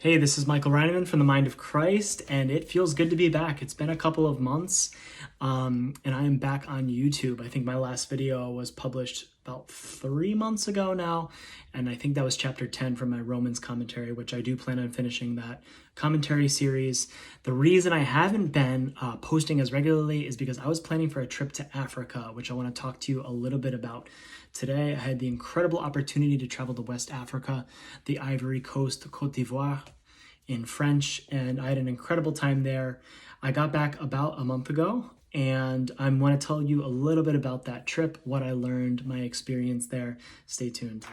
Hey, this is Michael Reineman from the Mind of Christ, and it feels good to be back. It's been a couple of months, and I am back on YouTube. I think my last video was published about 3 months ago now, and I think that was chapter 10 from my Romans commentary, which I do plan on finishing that commentary series. The reason I haven't been posting as regularly is because I was planning for a trip to Africa, which I want to talk to you a little bit about today. I had the incredible opportunity to travel to West Africa, the Ivory Coast, Côte d'Ivoire in French, and I had an incredible time there. I got back about a month ago, and I want to tell you a little bit about that trip, what I learned, my experience there. Stay tuned.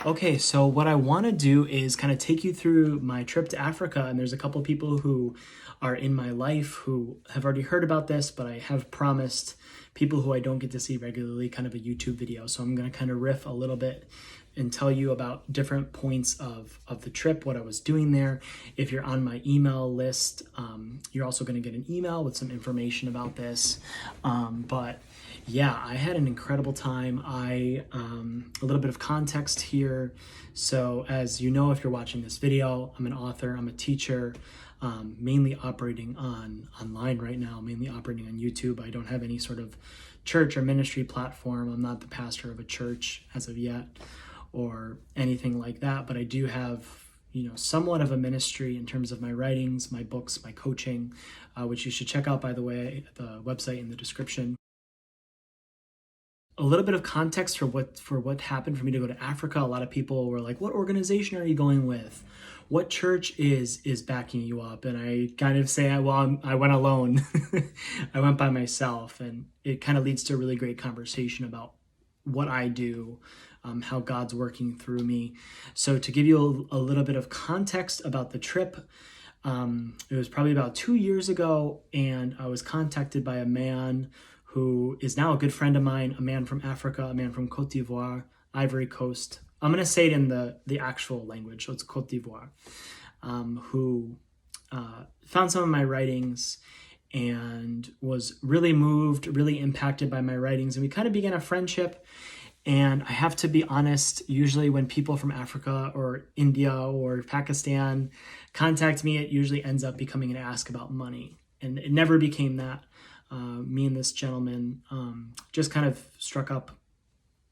Okay, so what I want to do is kind of take you through my trip to Africa, and there's a couple people who are in my life who have already heard about this, but I have promised people who I don't get to see regularly kind of a YouTube video. So I'm going to kind of riff a little bit and tell you about different points of the trip, what I was doing there. If you're on my email list, you're also going to get an email with some information about this. But yeah, I had an incredible time. A little bit of context here. So as you know, if you're watching this video, I'm an author, I'm a teacher, mainly operating online right now, mainly operating on YouTube. I don't have any sort of church or ministry platform. I'm not the pastor of a church as of yet or anything like that, but I do have, somewhat of a ministry in terms of my writings, my books, my coaching, which you should check out, by the way, the website in the description. A little bit of context for what happened for me to go to Africa. A lot of people were like, what organization are you going with? What church is backing you up? And I kind of say, well, I went alone. I went by myself, and it kind of leads to a really great conversation about what I do, how God's working through me. So to give you a little bit of context about the trip, it was probably about 2 years ago, and I was contacted by a man who is now a good friend of mine, a man from Africa, a man from Côte d'Ivoire, Ivory Coast. I'm going to say it in the actual language, so it's Côte d'Ivoire, who found some of my writings and was really moved, really impacted by my writings. And we kind of began a friendship. And I have to be honest, usually when people from Africa or India or Pakistan contact me, it usually ends up becoming an ask about money. And it never became that. Me and this gentleman just kind of struck up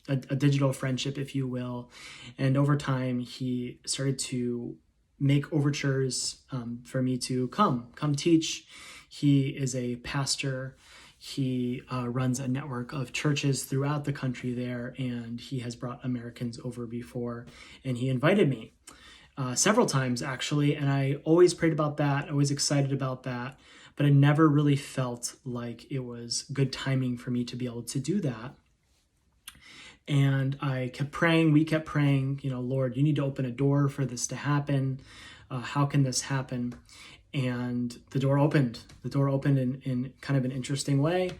a digital friendship, if you will. And over time, he started to make overtures for me to come teach. He is a pastor. He runs a network of churches throughout the country there, and he has brought Americans over before. And he invited me several times, actually, and I always prayed about that, always excited about that. But I never really felt like it was good timing for me to be able to do that. And I kept praying, we kept praying, Lord, you need to open a door for this to happen. How can this happen? And the door opened. The door opened in kind of an interesting way.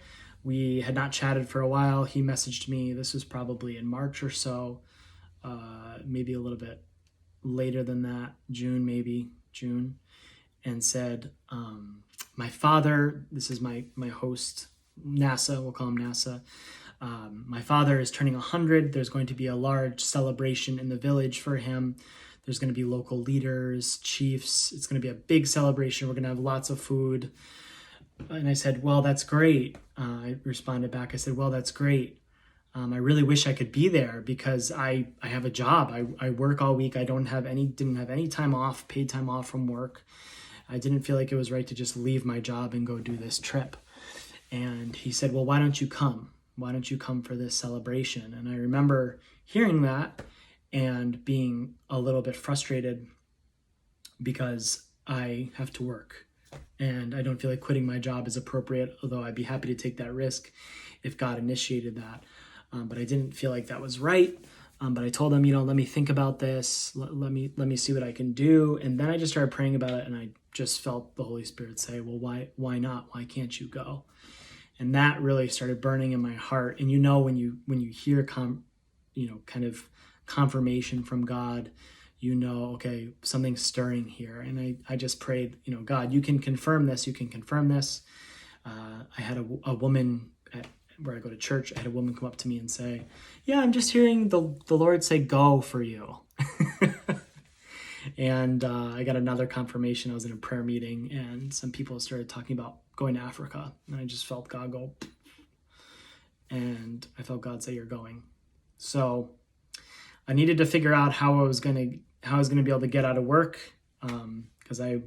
We had not chatted for a while. He messaged me. This was probably in March or so, maybe a little bit later than that, June, and said, my father, this is my host, NASA, we'll call him NASA. My father is turning 100. There's going to be a large celebration in the village for him. There's going to be local leaders, chiefs. It's going to be a big celebration. We're going to have lots of food. And I said, well, that's great. I responded back. I said, well, that's great. I really wish I could be there because I have a job. I work all week. I didn't have any time off, paid time off from work. I didn't feel like it was right to just leave my job and go do this trip. And he said, well, why don't you come? Why don't you come for this celebration? And I remember hearing that and being a little bit frustrated because I have to work and I don't feel like quitting my job is appropriate, although I'd be happy to take that risk if God initiated that. But I didn't feel like that was right. But I told him, let me think about this. Let me see what I can do. And then I just started praying about it, and I just felt the Holy Spirit say, well, why not? Why can't you go? And that really started burning in my heart. And when you hear kind of confirmation from God, okay, something's stirring here. And I just prayed, God, you can confirm this. You can confirm this. I had a woman where I go to church. I had a woman come up to me and say, yeah, I'm just hearing the Lord say, go for you. And I got another confirmation. I was in a prayer meeting and some people started talking about going to Africa. And I just felt God go, and I felt God say, you're going. So I needed to figure out how I was going to be able to get out of work, because I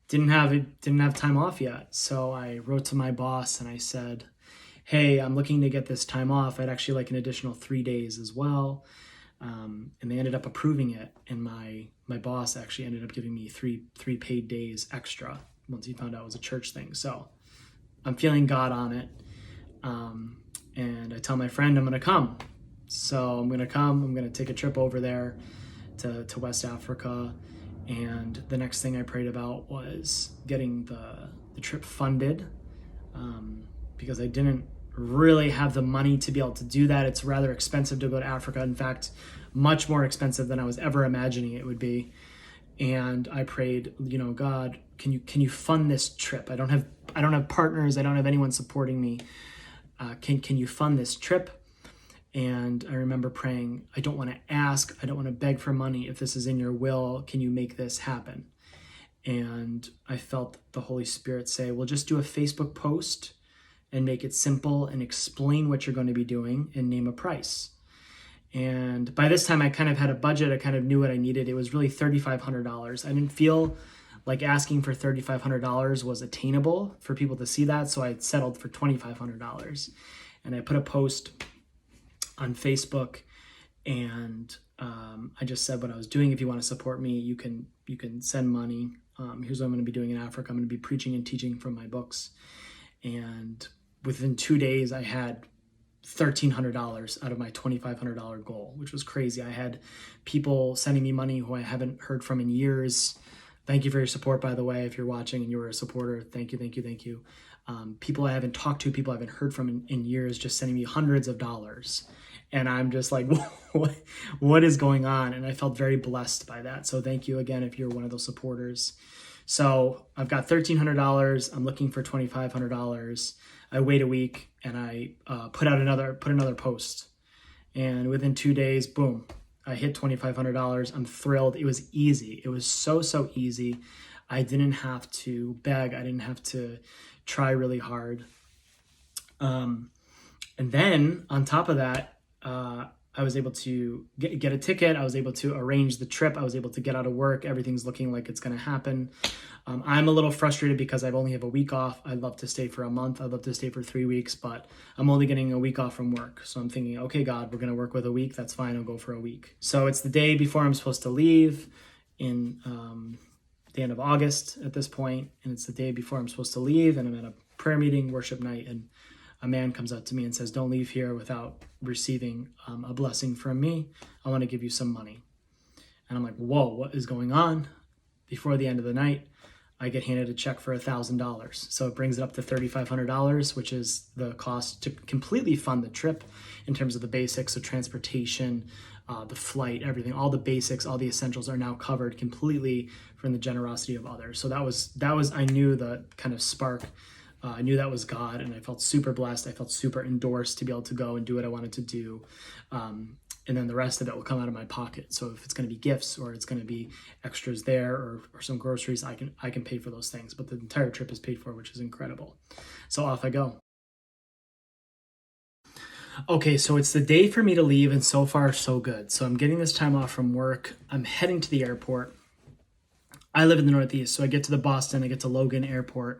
didn't have time off yet. So I wrote to my boss and I said, hey, I'm looking to get this time off. I'd actually like an additional 3 days as well. And they ended up approving it. And my boss actually ended up giving me three paid days extra once he found out it was a church thing. So I'm feeling God on it. And I tell my friend I'm going to come. So I'm going to come. I'm going to take a trip over there to West Africa. And the next thing I prayed about was getting the trip funded, because I didn't really have the money to be able to do that. It's rather expensive to go to Africa. In fact, much more expensive than I was ever imagining it would be. And I prayed, God, can you fund this trip? I don't have partners. I don't have anyone supporting me. Can you fund this trip? And I remember praying, I don't want to ask, I don't want to beg for money. If this is in your will, can you make this happen? And I felt the Holy Spirit say, well, just do a Facebook post and make it simple and explain what you're going to be doing and name a price. And by this time I kind of had a budget. I kind of knew what I needed. It was really $3,500. I didn't feel like asking for $3,500 was attainable for people to see that. So I settled for $2,500. And I put a post on Facebook, and I just said what I was doing. If you want to support me, you can send money. Here's what I'm going to be doing in Africa. I'm going to be preaching and teaching from my books. And within 2 days, I had $1,300 out of my $2,500 goal, which was crazy. I had people sending me money who I haven't heard from in years. Thank you for your support, by the way. If you're watching and you were a supporter, thank you, thank you, thank you. People I haven't talked to, people I haven't heard from in years, just sending me hundreds of dollars. And I'm just like, what is going on? And I felt very blessed by that. So thank you again if you're one of those supporters. So I've got $1,300. I'm looking for $2,500. I wait a week and I put another post. And within 2 days, boom, I hit $2,500. I'm thrilled. It was easy. It was so easy. I didn't have to beg. I didn't have to try really hard. And then on top of that, I was able to get a ticket. I was able to arrange the trip. I was able to get out of work. Everything's looking like it's going to happen. I'm a little frustrated because I only have a week off. I'd love to stay for a month. I'd love to stay for 3 weeks, but I'm only getting a week off from work. So I'm thinking, okay, God, we're going to work with a week. That's fine. I'll go for a week. So it's the day before I'm supposed to leave in the end of August at this point, and it's the day before I'm supposed to leave, and I'm at a prayer meeting, worship night, and a man comes up to me and says, don't leave here without receiving a blessing from me. I want to give you some money. And I'm like, whoa, what is going on? Before the end of the night, I get handed a check for $1,000. So it brings it up to $3,500, which is the cost to completely fund the trip in terms of the basics of transportation, the flight, everything, all the basics, all the essentials are now covered completely from the generosity of others. So that was I knew the kind of spark. I knew that was God, and I felt super blessed. I felt super endorsed to be able to go and do what I wanted to do. And then the rest of it will come out of my pocket. So if it's going to be gifts or it's going to be extras there or some groceries, I can pay for those things. But the entire trip is paid for, which is incredible. So off I go. Okay, so it's the day for me to leave, and so far so good. So I'm getting this time off from work. I'm heading to the airport. I live in the Northeast, so I get to the Boston, I get to Logan Airport,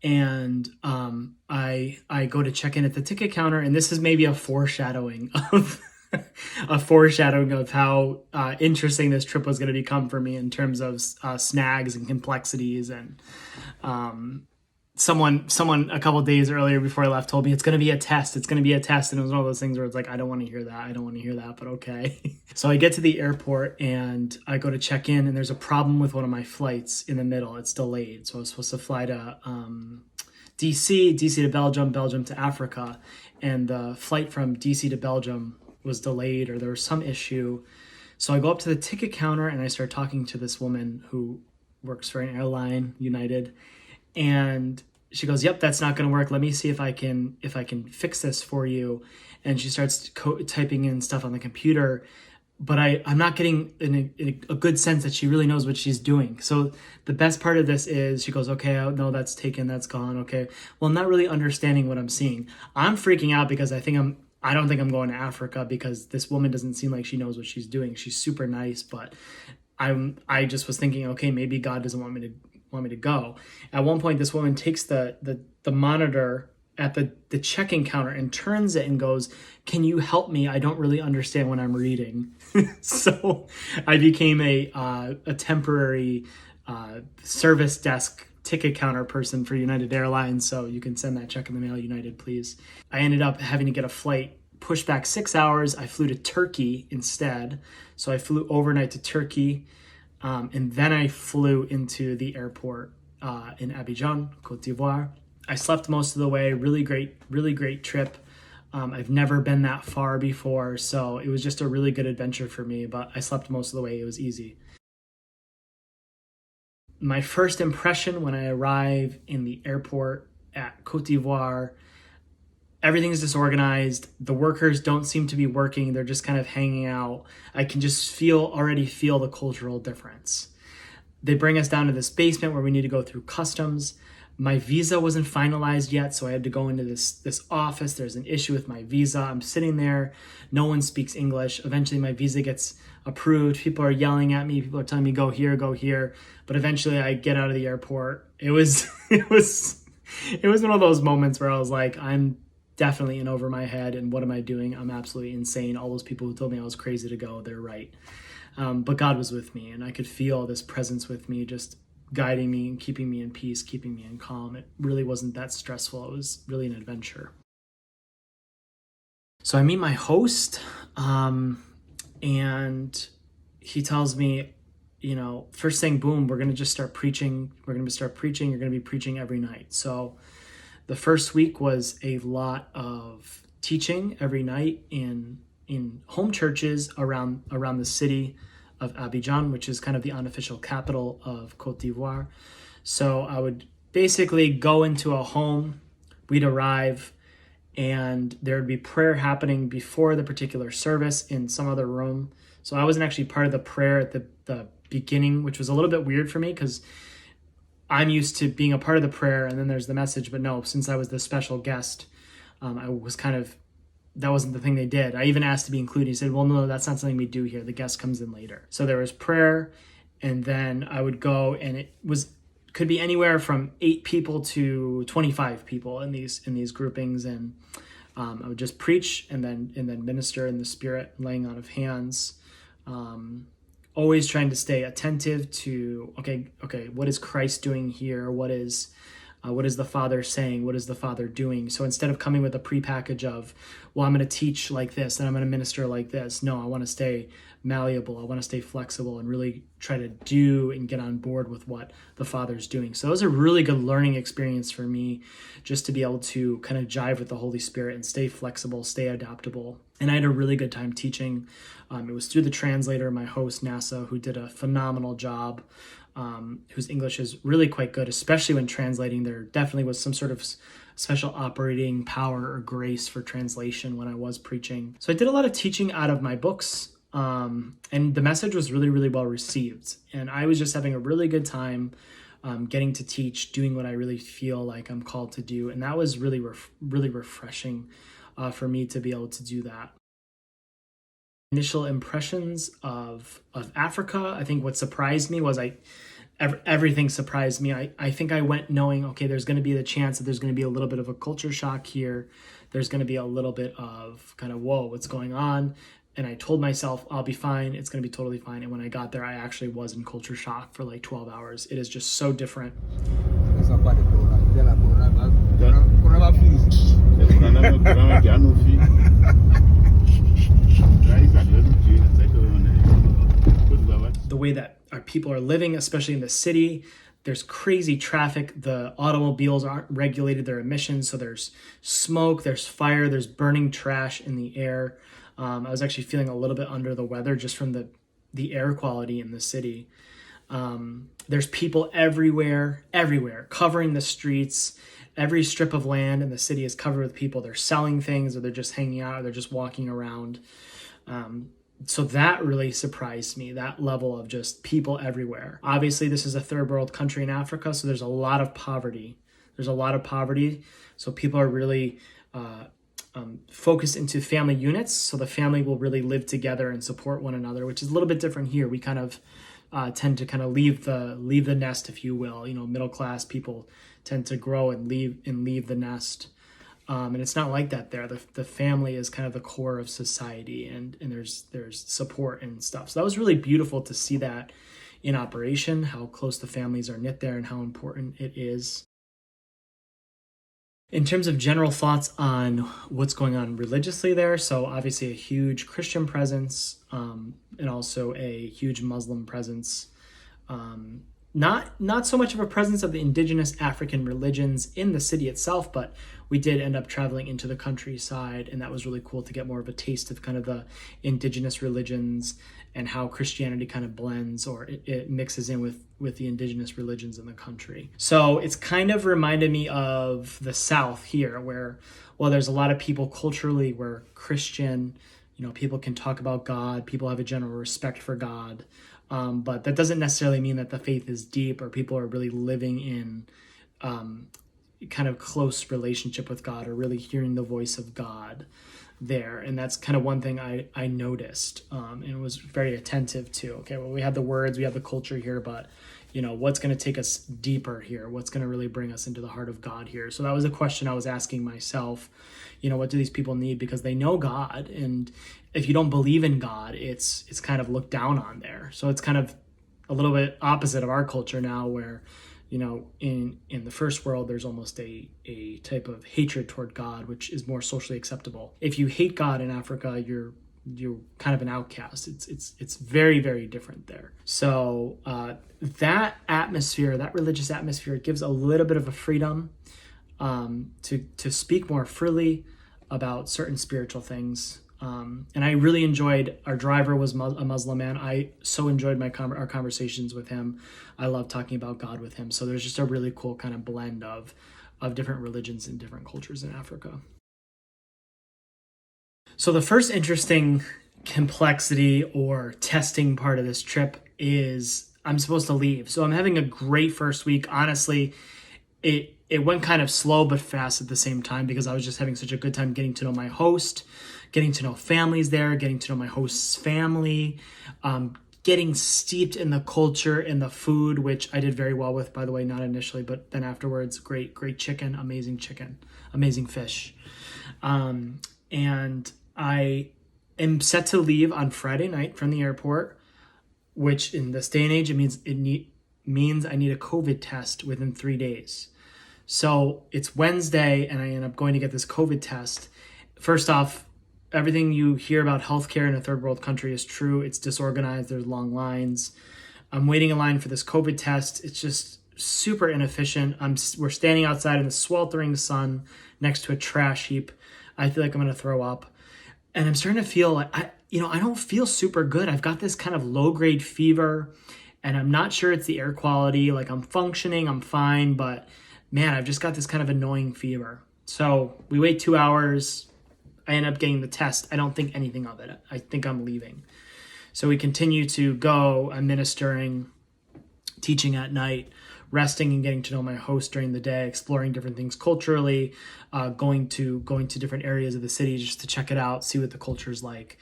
and I go to check in at the ticket counter, and this is maybe a foreshadowing of how interesting this trip was going to become for me in terms of snags and complexities. And someone a couple of days earlier before I left told me it's going to be a test. It's going to be a test. And it was one of those things where it's like, I don't want to hear that. I don't want to hear that, but okay. So I get to the airport and I go to check in, and there's a problem with one of my flights in the middle. It's delayed. So I was supposed to fly to DC to Belgium, Belgium to Africa. And the flight from DC to Belgium was delayed, or there was some issue. So I go up to the ticket counter and I start talking to this woman who works for an airline, United, and she goes, "Yep, that's not going to work. Let me see if I can fix this for you." And she starts typing in stuff on the computer, but I'm not getting a good sense that she really knows what she's doing. So the best part of this is she goes, "Okay, no, that's taken, that's gone. Okay." Well, I'm not really understanding what I'm seeing. I'm freaking out because I don't think I'm going to Africa because this woman doesn't seem like she knows what she's doing. She's super nice, but I just was thinking, okay, maybe God doesn't want me to go. At one point, this woman takes the monitor at the check-in counter and turns it and goes, "Can you help me? I don't really understand what I'm reading." So I became a temporary service desk ticket counter person for United Airlines. So you can send that check in the mail, United, please. I ended up having to get a flight pushed back 6 hours. I flew to Turkey instead. So I flew overnight to Turkey. And then I flew into the airport in Abidjan, Côte d'Ivoire. I slept most of the way. Really great trip. I've never been that far before, so it was just a really good adventure for me, but I slept most of the way. It was easy. My first impression when I arrive in the airport at Côte d'Ivoire, everything's disorganized. The workers don't seem to be working. They're just kind of hanging out. I can just already feel the cultural difference. They bring us down to this basement where we need to go through customs. My visa wasn't finalized yet, so I had to go into this office. There's an issue with my visa. I'm sitting there. No one speaks English. Eventually, my visa gets approved. People are yelling at me. People are telling me, go here, go here. But eventually, I get out of the airport. It was one of those moments where I was like, I'm definitely in over my head, and what am I doing? I'm absolutely insane. All those people who told me I was crazy to go, they're right. But God was with me, and I could feel this presence with me, just guiding me and keeping me in peace, keeping me in calm. It really wasn't that stressful. It was really an adventure. So I meet my host, and he tells me, first thing, boom, we're going to just start preaching. We're going to start preaching. You're going to be preaching every night. So the first week was a lot of teaching every night in home churches around the city of Abidjan, which is kind of the unofficial capital of Côte d'Ivoire. So I would basically go into a home, we'd arrive, and there would be prayer happening before the particular service in some other room. So I wasn't actually part of the prayer at the beginning, which was a little bit weird for me because I'm used to being a part of the prayer and then there's the message. But no, since I was the special guest, I was that wasn't the thing they did. I even asked to be included. He said, well, no, that's not something we do here. The guest comes in later. So there was prayer, and then I would go, and could be anywhere from 8 people to 25 people in these groupings. And I would just preach and then minister in the Spirit, laying on of hands. Always trying to stay attentive to, okay, what is Christ doing here? What is the Father saying? What is the Father doing? So instead of coming with a prepackage of, well, I'm going to teach like this and I'm going to minister like this. No, I want to stay malleable. I want to stay flexible and really try to do and get on board with what the Father's doing. So it was a really good learning experience for me, just to be able to kind of jive with the Holy Spirit and stay flexible, stay adaptable. And I had a really good time teaching. It was through the translator, my host, NASA, who did a phenomenal job. Whose English is really quite good, especially when translating. There definitely was some sort of special operating power or grace for translation when I was preaching. So I did a lot of teaching out of my books, and the message was really, really well received. And I was just having a really good time getting to teach, doing what I really feel like I'm called to do. And that was really, really refreshing for me to be able to do that. Initial impressions of Africa, I think what surprised me was everything surprised me. I think I went knowing, okay, there's going to be the chance that there's going to be a little bit of a culture shock here. There's going to be a little bit of kind of, whoa, what's going on? And I told myself, I'll be fine. It's going to be totally fine. And when I got there, I actually was in culture shock for like 12 hours. It is just so different. The way that our people are living, especially in the city, there's crazy traffic. The automobiles aren't regulated, their emissions. So there's smoke, there's fire, there's burning trash in the air. I was actually feeling a little bit under the weather just from the the air quality in the city. There's people everywhere, covering the streets. Every strip of land in the city is covered with people. They're selling things, or they're just hanging out, or they're just walking around. So that really surprised me, that level of just people everywhere. Obviously, this is a third world country in Africa, so there's a lot of poverty. So people are really focused into family units. So the family will really live together and support one another, which is a little bit different here. We kind of tend to kind of leave the nest, if you will. Middle class people tend to grow and leave the nest. And it's not like that there. The family is kind of the core of society, and there's support and stuff. So that was really beautiful to see that in operation, how close the families are knit there and how important it is. In terms of general thoughts on what's going on religiously there, so obviously a huge Christian presence, and also a huge Muslim presence. Not so much of a presence of the indigenous African religions in the city itself, but we did end up traveling into the countryside, and that was really cool to get more of a taste of kind of the indigenous religions and how Christianity kind of blends, or it mixes in with the indigenous religions in the country. So it's kind of reminded me of the South here, where, well, there's a lot of people culturally where Christian, people can talk about God, people have a general respect for God. But that doesn't necessarily mean that the faith is deep or people are really living in kind of close relationship with God or really hearing the voice of God there. And that's kind of one thing I noticed and was very attentive to. Okay, well, we have the words, we have the culture here, but what's going to take us deeper here? What's going to really bring us into the heart of God here? So that was a question I was asking myself. What do these people need? Because they know God, and if you don't believe in God, it's kind of looked down on there. So it's kind of a little bit opposite of our culture now, where in the first world there's almost a type of hatred toward God, which is more socially acceptable. If you hate God in Africa, you're kind of an outcast. It's very, very different there. So that atmosphere, that religious atmosphere, gives a little bit of a freedom to speak more freely about certain spiritual things. And I really enjoyed, our driver was a Muslim man. I so enjoyed our conversations with him. I love talking about God with him. So there's just a really cool kind of blend of different religions and different cultures in Africa. So the first interesting complexity or testing part of this trip is I'm supposed to leave. So I'm having a great first week. Honestly, it went kind of slow but fast at the same time, because I was just having such a good time getting to know my host, getting to know families there, getting to know my host's family, getting steeped in the culture and the food, which I did very well with, by the way, not initially, but then afterwards. Great chicken, amazing fish. And I am set to leave on Friday night from the airport, which in this day and age, it means I need a COVID test within 3 days. So it's Wednesday, and I end up going to get this COVID test. First off, everything you hear about healthcare in a third world country is true. It's disorganized. There's long lines. I'm waiting in line for this COVID test. It's just super inefficient. We're standing outside in the sweltering sun next to a trash heap. I feel like I'm going to throw up. And I'm starting to feel like, I don't feel super good. I've got this kind of low-grade fever, and I'm not sure it's the air quality. Like, I'm functioning, I'm fine, but man, I've just got this kind of annoying fever. So we wait 2 hours. I end up getting the test. I don't think anything of it. I think I'm leaving. So we continue to go. I'm ministering, teaching at night, resting and getting to know my host during the day, exploring different things culturally, going to different areas of the city just to check it out, see what the culture's like.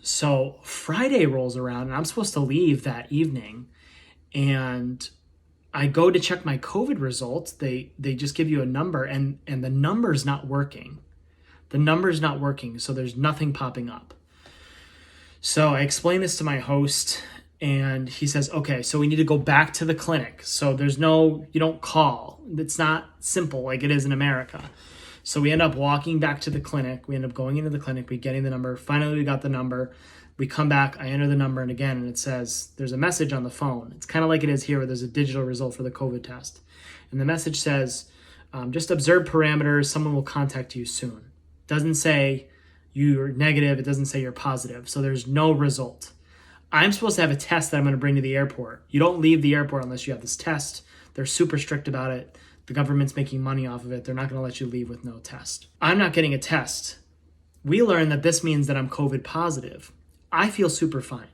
So Friday rolls around, and I'm supposed to leave that evening, and I go to check my COVID results. They just give you a number, and the number's not working. The number's not working, so there's nothing popping up. So I explain this to my host, and he says, okay, so we need to go back to the clinic. So you don't call. It's not simple like it is in America. So we end up walking back to the clinic. We end up going into the clinic, we getting the number. Finally, we got the number. We come back, I enter the number, and again, and it says, there's a message on the phone. It's kind of like it is here, where there's a digital result for the COVID test. And the message says, just observe parameters, someone will contact you soon. Doesn't say you're negative, it doesn't say you're positive, so there's no result. I'm supposed to have a test that I'm going to bring to the airport. You don't leave the airport unless you have this test. They're super strict about it. The government's making money off of it. They're not going to let you leave with no test. I'm not getting a test. We learned that this means that I'm COVID positive. I feel super fine.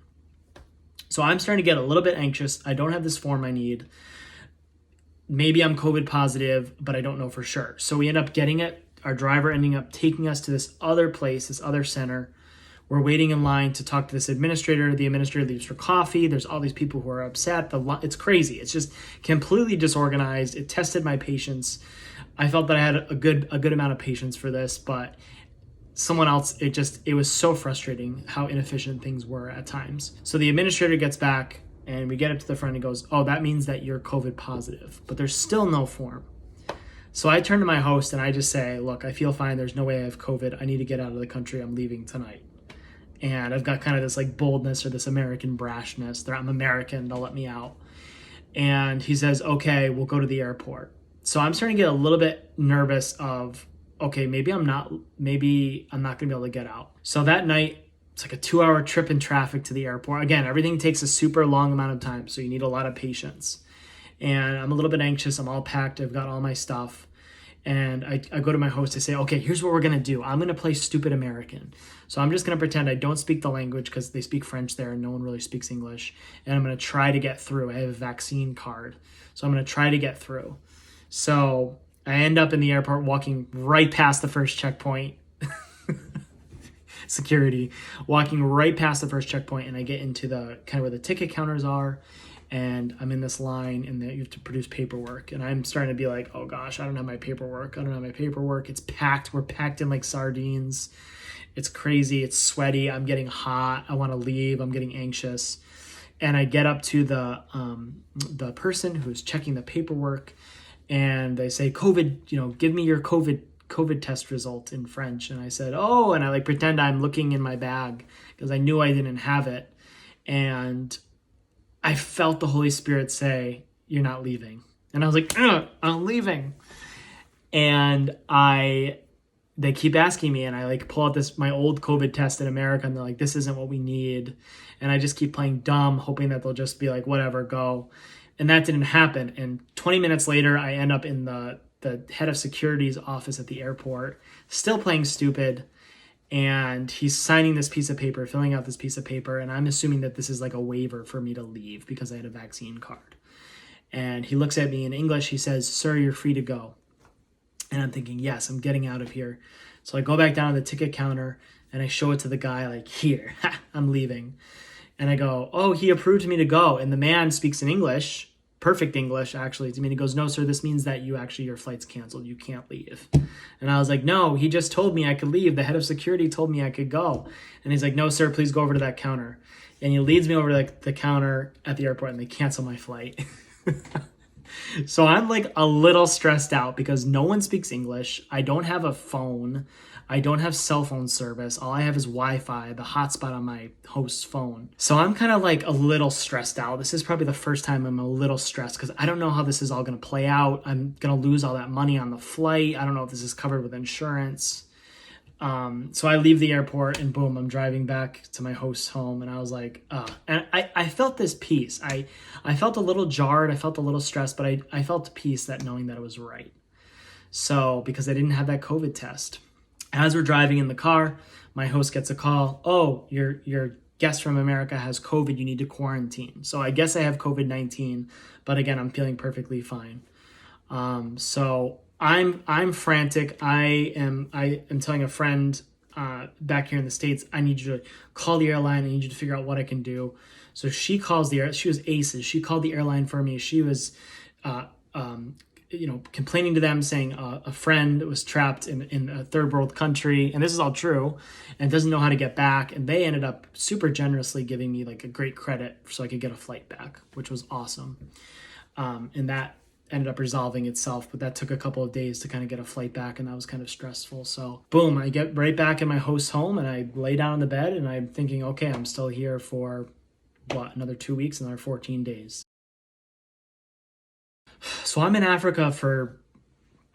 So I'm starting to get a little bit anxious. I don't have this form I need. Maybe I'm COVID positive, but I don't know for sure. So we end up getting it. Our driver ending up taking us to this other place, this other center. We're waiting in line to talk to this administrator. The administrator leaves for coffee. There's all these people who are upset. It's crazy. It's just completely disorganized. It tested my patience. I felt that I had a good amount of patience for this, but someone else, it was so frustrating how inefficient things were at times. So the administrator gets back and we get up to the front and goes, oh, that means that you're COVID positive, but there's still no form. So I turn to my host and I just say, look, I feel fine. There's no way I have COVID. I need to get out of the country. I'm leaving tonight. And I've got kind of this like boldness or this American brashness. I'm American, they'll let me out. And he says, okay, we'll go to the airport. So I'm starting to get a little bit nervous of, okay, maybe I'm not gonna be able to get out. So that night, it's like a 2-hour trip in traffic to the airport. Again, everything takes a super long amount of time, so you need a lot of patience. And I'm a little bit anxious. I'm all packed. I've got all my stuff. And I go to my host to say, okay, here's what we're going to do. I'm going to play stupid American. So I'm just going to pretend I don't speak the language because they speak French there and no one really speaks English. And I'm going to try to get through. I have a vaccine card. So I'm going to try to get through. So I end up in the airport walking right past the first checkpoint. Security. Walking right past the first checkpoint, and I get into the kind of where the ticket counters are. And I'm in this line and you have to produce paperwork. And I'm starting to be like, oh gosh, I don't have my paperwork. It's packed. We're packed in like sardines. It's crazy. It's sweaty. I'm getting hot. I want to leave. I'm getting anxious. And I get up to the person who's checking the paperwork and they say, COVID, give me your COVID test result in French. And I said, oh, and I like pretend I'm looking in my bag because I knew I didn't have it. And I felt the Holy Spirit say, you're not leaving. And I was like, I'm leaving. And they keep asking me, and I like pull out my old COVID test in America, and they're like, this isn't what we need. And I just keep playing dumb, hoping that they'll just be like, whatever, go. And that didn't happen. And 20 minutes later, I end up in the head of security's office at the airport, still playing stupid. And he's signing this piece of paper, filling out this piece of paper. And I'm assuming that this is like a waiver for me to leave because I had a vaccine card. And he looks at me in English. He says, sir, you're free to go. And I'm thinking, yes, I'm getting out of here. So I go back down to the ticket counter and I show it to the guy like, here, I'm leaving. And I go, oh, he approved me to go. And the man speaks in English, perfect English, actually, to me. And he goes, no, sir, this means that your flight's canceled. You can't leave. And I was like, no, he just told me I could leave. The head of security told me I could go. And he's like, no, sir, please go over to that counter. And he leads me over to the counter at the airport and they cancel my flight. So I'm like a little stressed out because no one speaks English. I don't have a phone. I don't have cell phone service. All I have is Wi-Fi, the hotspot on my host's phone. So I'm kind of like a little stressed out. This is probably the first time I'm a little stressed because I don't know how this is all going to play out. I'm going to lose all that money on the flight. I don't know if this is covered with insurance. So I leave the airport and boom, I'm driving back to my host's home. And I was like, and I felt this peace. I felt a little jarred. I felt a little stressed, but I felt peace that knowing that it was right. So because I didn't have that COVID test. As we're driving in the car, my host gets a call. Oh, your guest from America has COVID. You need to quarantine. So I guess I have COVID-19, but again, I'm feeling perfectly fine. So I'm frantic. I am telling a friend back here in the States, I need you to call the airline. I need you to figure out what I can do. So she calls she was aces. She called the airline for me. She was, complaining to them, saying a friend was trapped in a third world country, and this is all true, and doesn't know how to get back. And they ended up super generously giving me like a great credit so I could get a flight back, which was awesome. And that ended up resolving itself, but that took a couple of days to kind of get a flight back, and that was kind of stressful. So boom, I get right back in my host's home and I lay down on the bed and I'm thinking, okay, I'm still here for another 2 weeks, another 14 days. So I'm in Africa for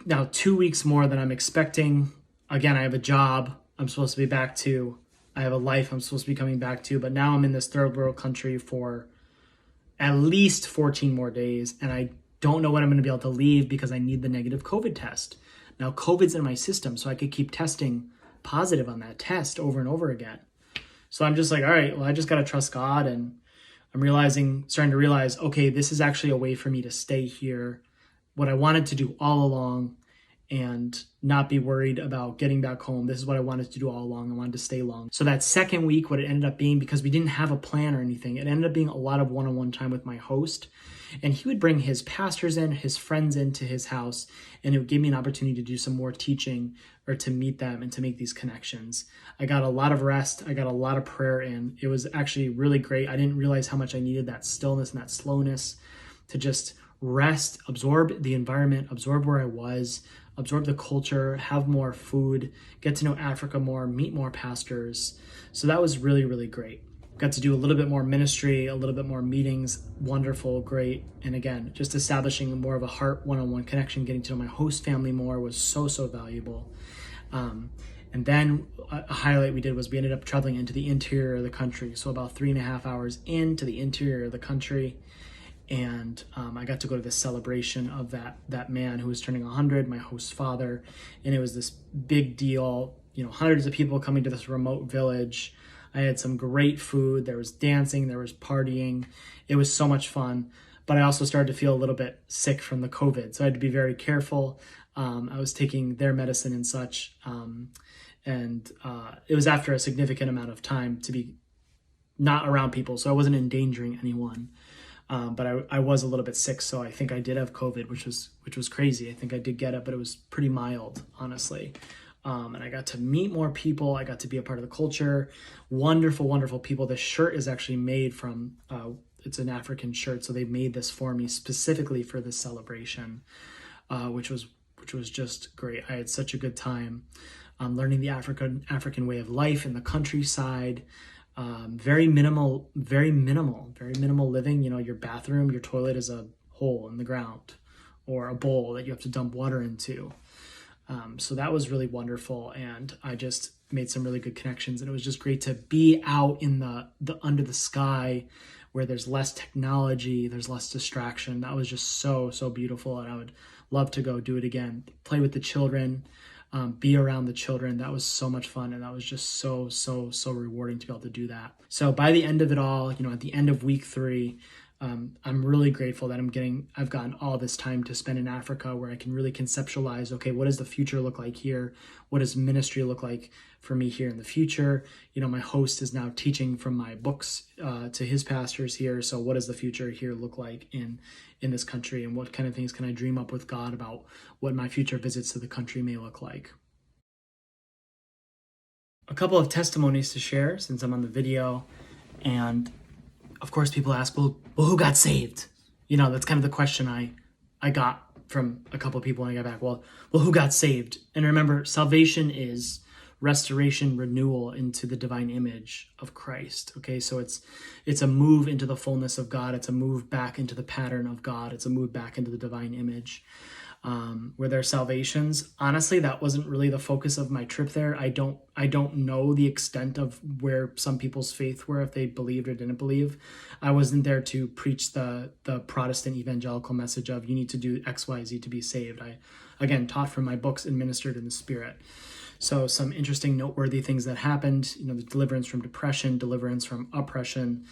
now 2 weeks more than I'm expecting. Again, I have a job. I'm supposed to be back to I have a life I'm supposed to be coming back to, but now I'm in this third world country for at least 14 more days, and I don't know when I'm going to be able to leave because I need the negative COVID test. Now, COVID's in my system, so I could keep testing positive on that test over and over again. So I'm just like, all right, well, I just got to trust God. And I'm starting to realize, okay, this is actually a way for me to stay here, what I wanted to do all along, and not be worried about getting back home. This is what I wanted to do all along. I wanted to stay long. So that second week, what it ended up being, because we didn't have a plan or anything, it ended up being a lot of one-on-one time with my host. And he would bring his pastors in, his friends into his house, and it would give me an opportunity to do some more teaching or to meet them and to make these connections. I got a lot of rest. I got a lot of prayer in. It was actually really great. I didn't realize how much I needed that stillness and that slowness to just rest, absorb the environment, absorb where I was, absorb the culture, have more food, get to know Africa more, meet more pastors. So that was really, really great. Got to do a little bit more ministry, a little bit more meetings. Wonderful, great. And again, just establishing more of a heart one-on-one connection, getting to know my host family more was so, so valuable. And then a highlight we did was we ended up traveling into the interior of the country. So about 3.5 hours into the interior of the country. And I got to go to this celebration of that man who was turning 100, my host's father. And it was this big deal, hundreds of people coming to this remote village. I had some great food. There was dancing, there was partying. It was so much fun. But I also started to feel a little bit sick from the COVID. So I had to be very careful. I was taking their medicine and such. And it was after a significant amount of time to be not around people. So I wasn't endangering anyone. But I was a little bit sick. So I think I did have COVID, which was crazy. I think I did get it, but it was pretty mild, honestly. And I got to meet more people. I got to be a part of the culture. Wonderful, wonderful people. This shirt is actually made from, it's an African shirt. So they made this for me specifically for this celebration, which was just great. I had such a good time learning the African way of life in the countryside. Very minimal living. Your bathroom, your toilet is a hole in the ground or a bowl that you have to dump water into. So that was really wonderful, and I just made some really good connections, and it was just great to be out in the under the sky where there's less technology, there's less distraction. That was just so, so beautiful, and I would love to go do it again. Play with the children, be around the children. That was so much fun, and that was just so, so, so rewarding to be able to do that. So by the end of it all, at the end of week 3, I'm really grateful that I've gotten all this time to spend in Africa where I can really conceptualize, okay, what does the future look like here? What does ministry look like for me here in the future? My host is now teaching from my books to his pastors here. So what does the future here look like in this country? And what kind of things can I dream up with God about what my future visits to the country may look like? A couple of testimonies to share since I'm on the video. And of course, people ask, well, who got saved? That's kind of the question I got from a couple of people when I got back. Well, who got saved? And remember, salvation is restoration, renewal into the divine image of Christ. Okay, so it's a move into the fullness of God. It's a move back into the pattern of God. It's a move back into the divine image. Were there salvations? Honestly, that wasn't really the focus of my trip there. I don't know the extent of where some people's faith were, if they believed or didn't believe. I wasn't there to preach the Protestant evangelical message of you need to do X, Y, Z to be saved. I, again, taught from my books and ministered in the Spirit. So some interesting, noteworthy things that happened, the deliverance from depression, deliverance from oppression,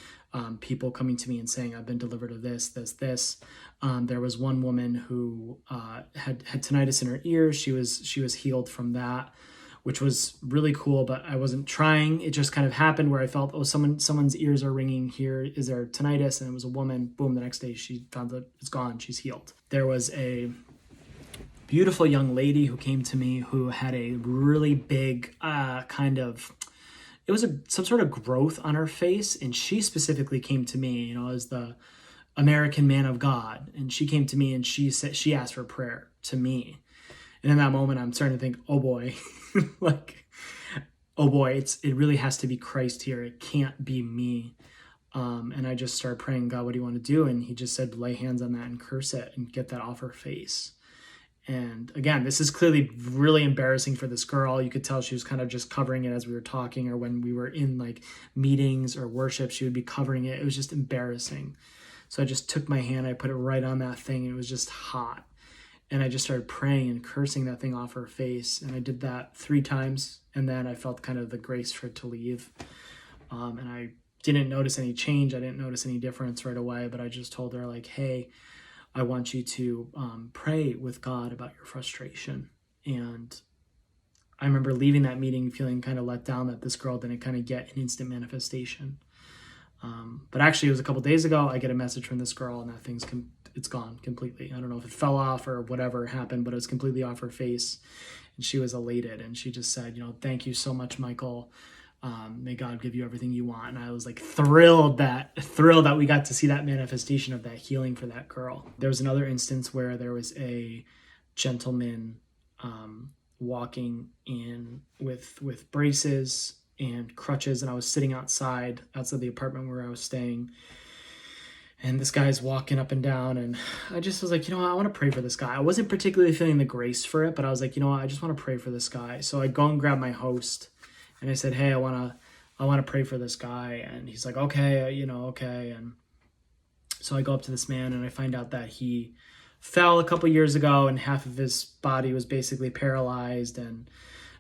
people coming to me and saying, I've been delivered of this. There was one woman who had tinnitus in her ears. She was healed from that, which was really cool, but I wasn't trying. It just kind of happened where I felt, oh, someone's ears are ringing here. Is there tinnitus? And it was a woman. Boom, the next day she found that it's gone. She's healed. There was a beautiful young lady who came to me who had a really big it was some sort of growth on her face. And she specifically came to me, as the American man of God. And she came to me and she asked for prayer to me. And in that moment, I'm starting to think, oh boy, it really has to be Christ here. It can't be me. And I just started praying, God, what do you want to do? And he just said, lay hands on that and curse it and get that off her face. And again, this is clearly really embarrassing for this girl. You could tell she was kind of just covering it as we were talking, or when we were in like meetings or worship, she would be covering it. It was just embarrassing. So I just took my hand, I put it right on that thing, and it was just hot. And I just started praying and cursing that thing off her face. And I did that 3 times. And then I felt kind of the grace for it to leave. And I didn't notice any change. I didn't notice any difference right away. But I just told her, like, hey, I want you to pray with God about your frustration. And I remember leaving that meeting feeling kind of let down that this girl didn't kind of get an instant manifestation. But actually, it was a couple days ago, I get a message from this girl, and that thing's it's gone completely. I don't know if it fell off or whatever happened, but it was completely off her face. And she was elated. And she just said, thank you so much, Michael. May God give you everything you want. And I was like thrilled that we got to see that manifestation of that healing for that girl. There was another instance where there was a gentleman walking in with braces and crutches, and I was sitting outside the apartment where I was staying, and this guy's walking up and down, and I just was like, I want to pray for this guy. I wasn't particularly feeling the grace for it, but I was like, I just want to pray for this guy. So I go and grab my host, and I said, hey, I want to pray for this guy. And he's like, okay, okay. And so I go up to this man, and I find out that he fell a couple years ago, and half of his body was basically paralyzed. And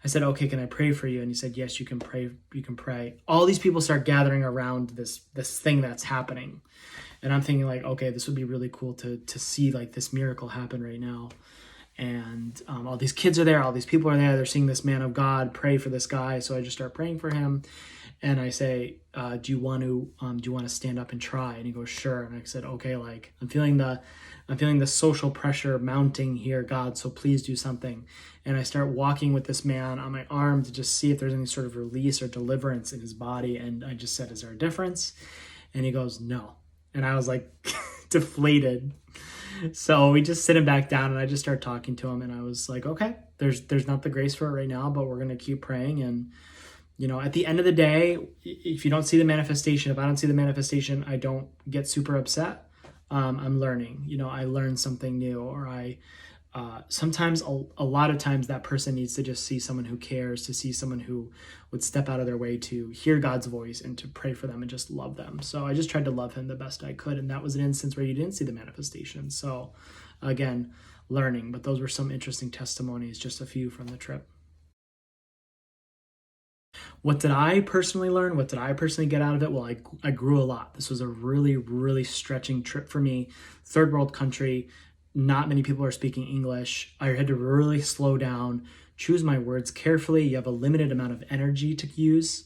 I said, okay, can I pray for you? And he said, yes, you can pray. You can pray. All these people start gathering around this thing that's happening. And I'm thinking, like, okay, this would be really cool to see like this miracle happen right now. And all these kids are there, all these people are there, they're seeing this man of God pray for this guy. So I just start praying for him, and I say, do you want to stand up and try? And he goes, sure. And I said, okay, like I'm feeling the social pressure mounting here, God, so please do something. And I start walking with this man on my arm to just see if there's any sort of release or deliverance in his body. And I just said, is there a difference? And he goes, no. And I was like deflated. So we just sit him back down, and I just start talking to him, and I was like, okay, there's not the grace for it right now, but we're going to keep praying. And, at the end of the day, if you don't see the manifestation, if I don't see the manifestation, I don't get super upset. I'm learning, I learned something new, or sometimes a lot of times that person needs to just see someone who cares, to see someone who would step out of their way to hear God's voice and to pray for them and just love them. So I just tried to love him the best I could. And that was an instance where you didn't see the manifestation. So again, learning, but those were some interesting testimonies, just a few from the trip. What did I personally learn? What did I personally get out of it? Well, I grew a lot. This was a really, really stretching trip for me. Third world country. Not many people are speaking English. I had to really slow down, choose my words carefully. You have a limited amount of energy to use.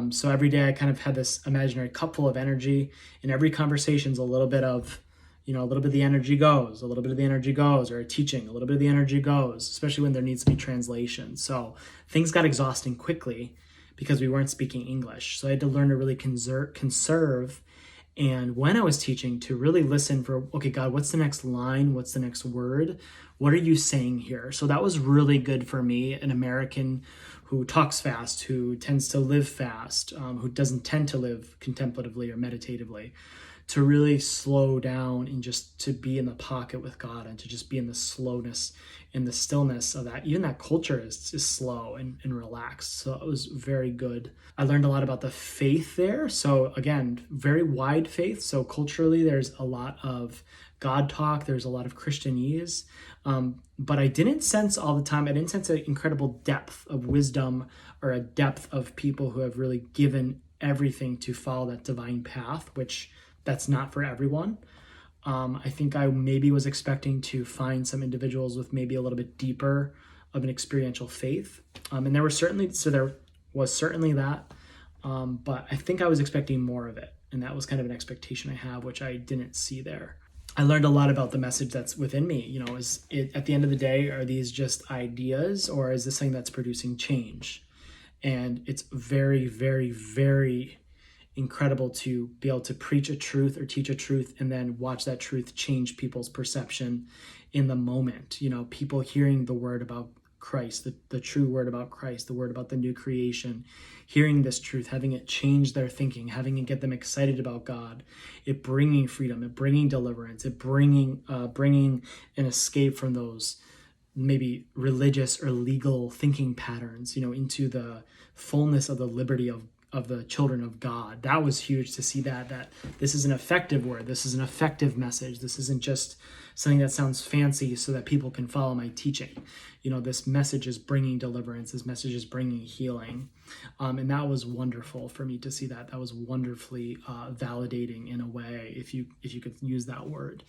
So every day I kind of had this imaginary cup full of energy. In every conversation's a little bit of, a little bit of the energy goes, a little bit of the energy goes, or a teaching, a little bit of the energy goes, especially when there needs to be translation. So things got exhausting quickly because we weren't speaking English. So I had to learn to really conserve. And when I was teaching, to really listen for, okay, God, what's the next line? What's the next word? What are you saying here? So that was really good for me, an American who talks fast, who tends to live fast, who doesn't tend to live contemplatively or meditatively, to really slow down and just to be in the pocket with God, and to just be in the slowness, in the stillness of that. Even that culture is slow and relaxed. So it was very good. I learned a lot about the faith there. So again, very wide faith. So culturally, there's a lot of God talk. There's a lot of Christianese. But I didn't sense all the time, I didn't sense an incredible depth of wisdom or a depth of people who have really given everything to follow that divine path, which that's not for everyone. I think I maybe was expecting to find some individuals with maybe a little bit deeper of an experiential faith. And there was certainly that, but I think I was expecting more of it. And that was kind of an expectation I have, which I didn't see there. I learned a lot about the message that's within me. Is it, at the end of the day, are these just ideas, or is this something that's producing change? And it's very, very, very incredible to be able to preach a truth or teach a truth and then watch that truth change people's perception in the moment. People hearing the word about Christ, the true word about Christ, the word about the new creation, hearing this truth, having it change their thinking, having it get them excited about God, it bringing freedom, it bringing deliverance, it bringing an escape from those maybe religious or legal thinking patterns, into the fullness of the liberty of the children of God. That was huge to see that this is an effective word. This is an effective message. This isn't just something that sounds fancy so that people can follow my teaching. This message is bringing deliverance. This message is bringing healing. And that was wonderful for me to see that. That was wonderfully validating in a way, if you could use that word,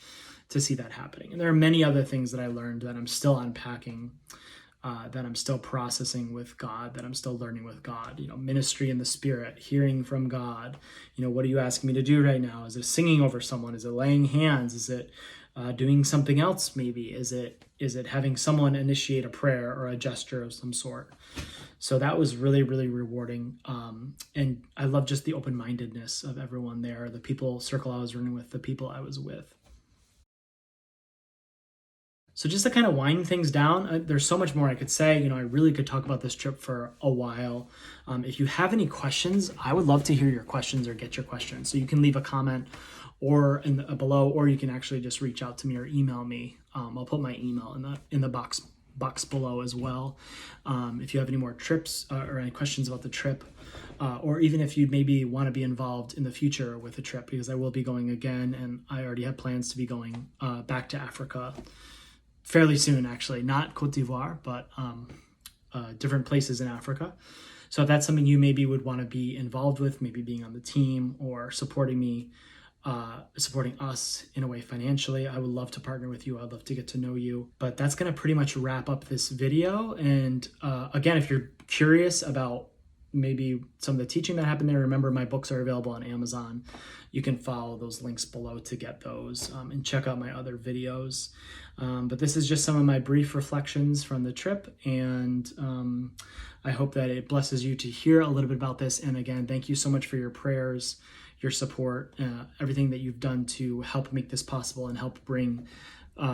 to see that happening. And there are many other things that I learned that I'm still unpacking, that I'm still processing with God, that I'm still learning with God. Ministry in the Spirit, hearing from God. What are you asking me to do right now? Is it singing over someone? Is it laying hands? Is it doing something else maybe? Is it having someone initiate a prayer or a gesture of some sort? So that was really, really rewarding. And I love just the open-mindedness of everyone there, the people circle I was running with, the people I was with. So just to kind of wind things down, there's so much more I could say. I really could talk about this trip for a while. If you have any questions, I would love to hear your questions or get your questions. So you can leave a comment or below, or you can actually just reach out to me or email me. I'll put my email in the box below as well. If you have any more trips or any questions about the trip, or even if you maybe want to be involved in the future with the trip, because I will be going again, and I already have plans to be going back to Africa fairly soon, actually, not Côte d'Ivoire, but different places in Africa. So if that's something you maybe would want to be involved with, maybe being on the team or supporting me, supporting us in a way financially, I would love to partner with you. I'd love to get to know you. But that's going to pretty much wrap up this video. And again, if you're curious about maybe some of the teaching that happened there, remember my books are available on Amazon. You can follow those links below to get those, and check out my other videos. But this is just some of my brief reflections from the trip, and I hope that it blesses you to hear a little bit about this. And again, thank you so much for your prayers, your support, everything that you've done to help make this possible and help bring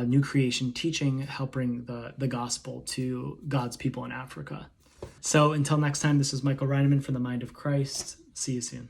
new creation teaching, help bring the gospel to God's people in Africa. So until next time, this is Michael Reineman from the Mind of Christ. See you soon.